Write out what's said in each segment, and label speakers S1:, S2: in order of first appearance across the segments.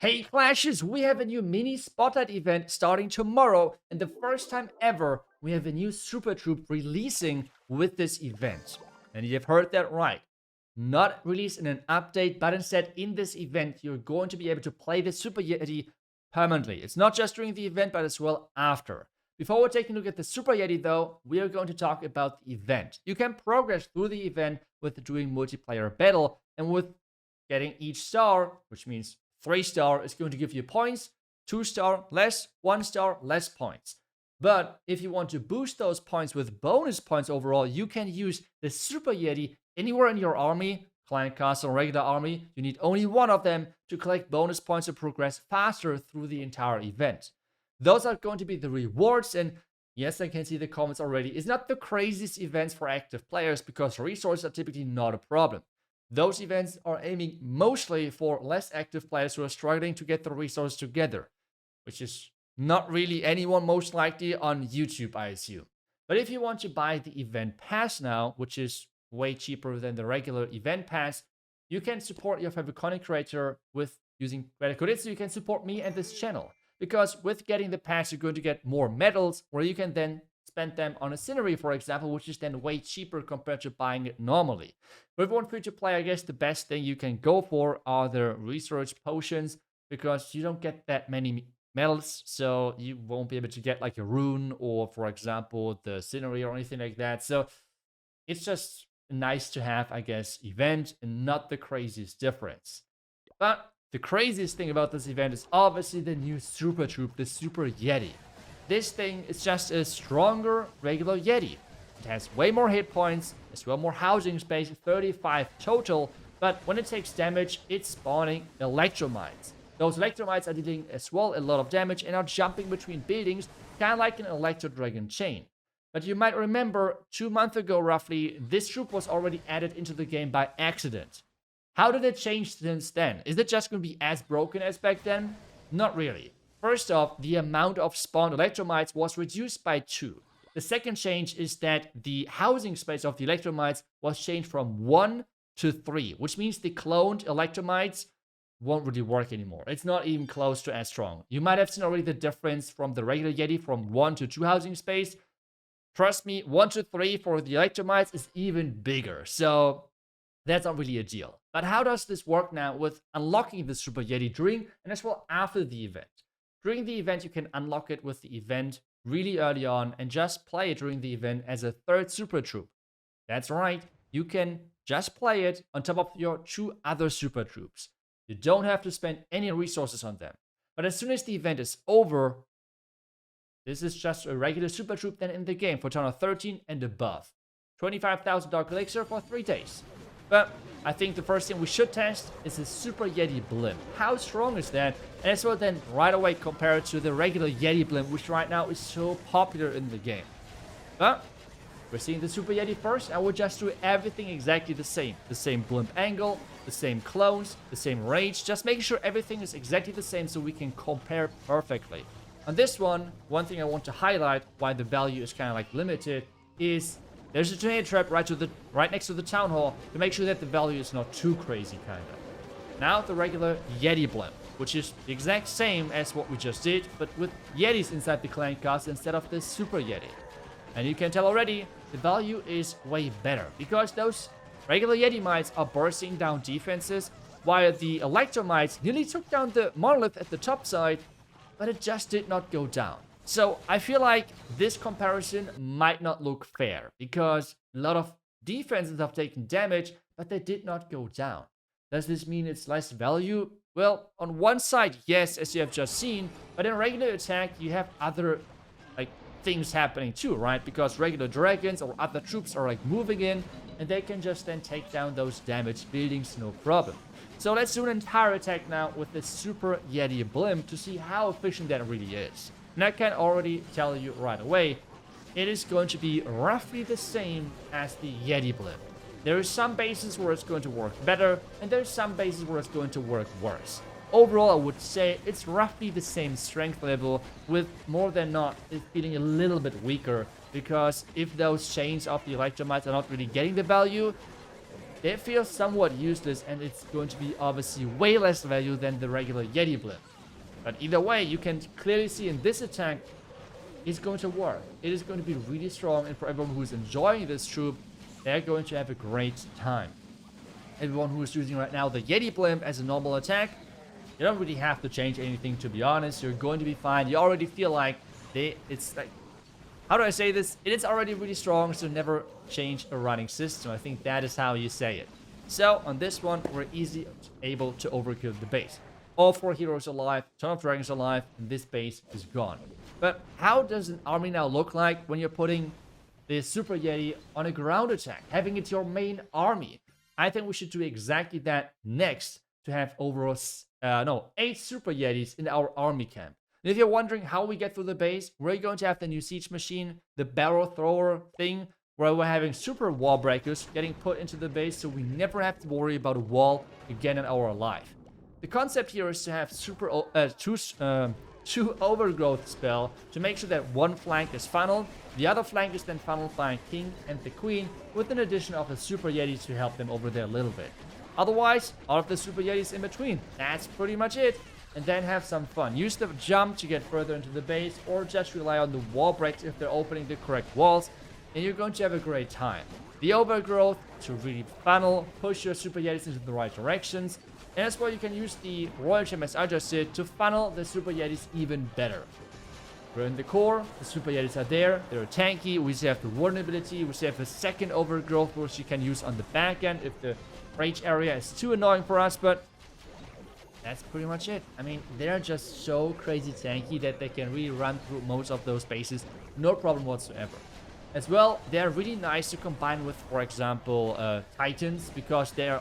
S1: Hey Clashes, we have a new mini spotlight event starting tomorrow, and the first time ever, we have a new Super Troop releasing with this event. And you've heard that right. Not released in an update, but instead in this event, you're going to be able to play the Super Yeti permanently. It's not just during the event, but as well after. Before we're taking a look at the Super Yeti, though, we are going to talk about the event. You can progress through the event with doing multiplayer battle and with getting each star, which means 3-star is going to give you points, 2-star less, 1-star less points. But if you want to boost those points with bonus points overall, you can use the Super Yeti anywhere in your army, clan, castle, regular army. You need only one of them to collect bonus points to progress faster through the entire event. Those are going to be the rewards, and yes, I can see the comments already. It's not the craziest events for active players because resources are typically not a problem. Those events are aiming mostly for less active players who are struggling to get the resources together, which is not really anyone most likely on YouTube, I assume. But if you want to buy the event pass now, which is way cheaper than the regular event pass, you can support your favorite content creator with using credit code iTzu. You can support me and this channel. Because with getting the pass, you're going to get more medals, where you can then spend them on a scenery, for example, which is then way cheaper compared to buying it normally. But if you want free to play, I guess the best thing you can go for are the research potions, because you don't get that many medals, so you won't be able to get like a rune or, for example, the scenery or anything like that. So it's just a nice to have, I guess, event and not the craziest difference. But the craziest thing about this event is obviously the new Super Troop, the Super Yeti. This thing is just a stronger regular Yeti. It has way more hit points, as well more housing space, 35 total, but when it takes damage, it's spawning electromites. Those electromites are dealing as well a lot of damage and are jumping between buildings, kind of like an electro dragon chain. But you might remember 2 months ago roughly, this troop was already added into the game by accident. How did it change since then? Is it just going to be as broken as back then? Not really. First off, the amount of spawned electromites was reduced by 2. The second change is that the housing space of the electromites was changed from 1 to 3, which means the cloned electromites won't really work anymore. It's not even close to as strong. You might have seen already the difference from the regular Yeti from 1 to 2 housing space. Trust me, 1 to 3 for the electromites is even bigger. So that's not really a deal. But how does this work now with unlocking the Super Yeti during and as well after the event? During the event, you can unlock it with the event really early on and just play it during the event as a third Super Troop. That's right, you can just play it on top of your 2 other Super Troops. You don't have to spend any resources on them. But as soon as the event is over, this is just a regular Super Troop then in the game for Town 13 and above. 25,000 Dark Elixir for 3 days. But I think the first thing we should test is the Super Yeti blimp. How strong is that? And as well then right away compare it to the regular Yeti blimp, which right now is so popular in the game. But we're seeing the Super Yeti first, and we'll just do everything exactly the same. The same blimp angle, the same clones, the same range. Just making sure everything is exactly the same so we can compare perfectly. On this one thing I want to highlight why the value is kind of like limited is there's a tornado trap right next to the town hall to make sure that the value is not too crazy, kind of. Now the regular Yeti blimp, which is the exact same as what we just did, but with Yetis inside the clan cast instead of the Super Yeti. And you can tell already, the value is way better, because those regular Yeti mites are bursting down defenses, while the Electromites nearly took down the monolith at the top side, but it just did not go down. So I feel like this comparison might not look fair, because a lot of defenses have taken damage, but they did not go down. Does this mean it's less value? Well, on one side, yes, as you have just seen, but in regular attack, you have other things happening too, right? Because regular dragons or other troops are moving in, and they can just then take down those damaged buildings, no problem. So let's do an entire attack now with the Super Yeti blimp to see how efficient that really is. And I can already tell you right away, it is going to be roughly the same as the Yeti blimp. There are some bases where it's going to work better, and there's some bases where it's going to work worse. Overall, I would say it's roughly the same strength level, with more than not it feeling a little bit weaker, because if those chains of the electromites are not really getting the value, they feel somewhat useless, and it's going to be obviously way less value than the regular Yeti blimp. But either way, you can clearly see in this attack, it's going to work. It is going to be really strong, and for everyone who's enjoying this troop, they're going to have a great time. Everyone who is using right now the Yeti blimp as a normal attack, you don't really have to change anything, to be honest. You're going to be fine. You already feel like it's like, how do I say this? It is already really strong, so never change a running system. I think that is how you say it. So on this one, we're easily able to overkill the base. All 4 heroes alive, ton of dragons alive, and this base is gone. But how does an army now look like when you're putting the Super Yeti on a ground attack, having it your main army? I think we should do exactly that next to have overall 8 Super Yetis in our army camp. And if you're wondering how we get through the base, we're going to have the new siege machine, the barrel thrower thing, where we're having super wall breakers getting put into the base, so we never have to worry about a wall again in our life. The concept here is to have two overgrowth spell to make sure that one flank is funneled, the other flank is then funneled by a king and the queen, with an addition of a Super Yeti to help them over there a little bit. Otherwise, all of the Super Yetis in between. That's pretty much it. And then have some fun. Use the jump to get further into the base, or just rely on the wall breaks if they're opening the correct walls, and you're going to have a great time. The overgrowth to really funnel, push your Super Yetis into the right directions, and that's why you can use the Royal Gem, as I just did, to funnel the Super Yetis even better. We're in the core, the Super Yetis are there, they're tanky, we still have the Warden ability, we still have a second overgrowth which you can use on the back end if the rage area is too annoying for us, but that's pretty much it. I mean, they're just so crazy tanky that they can really run through most of those bases, no problem whatsoever. As well, they're really nice to combine with, for example, Titans, because they're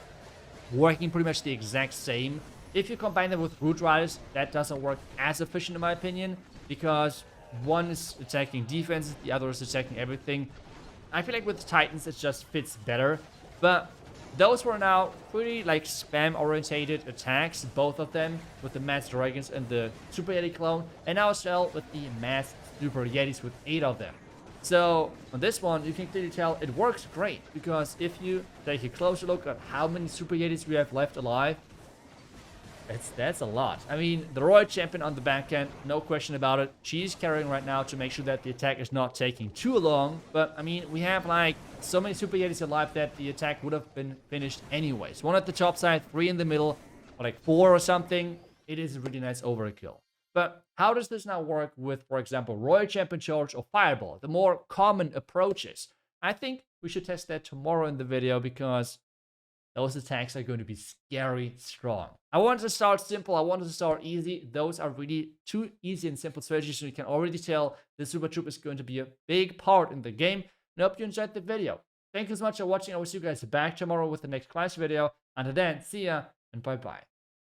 S1: working pretty much the exact same. If you combine them with Root Riders, that doesn't work as efficient in my opinion, because one is attacking defenses, the other is attacking everything. I feel like with Titans it just fits better, but those were now pretty like spam orientated attacks, both of them, with the Mass Dragons and the Super Yeti clone, and now as well with the Mass Super Yetis with 8 of them. So on this one, you can clearly tell it works great, because if you take a closer look at how many Super Yetis we have left alive, that's a lot. I mean, the Royal Champion on the back end, no question about it. She's carrying right now to make sure that the attack is not taking too long. But, I mean, we have, like, so many Super Yetis alive that the attack would have been finished anyways. 1 at the top side, 3 in the middle, or like 4 or something. It is a really nice overkill. But how does this now work with, for example, Royal Champion Charge or Fireball, the more common approaches? I think we should test that tomorrow in the video, because those attacks are going to be scary strong. I wanted to start simple, I wanted to start easy. Those are really 2 easy and simple strategies, so you can already tell the Super Troop is going to be a big part in the game. And I hope you enjoyed the video. Thank you so much for watching. I will see you guys back tomorrow with the next class video. Until then, see ya and bye bye.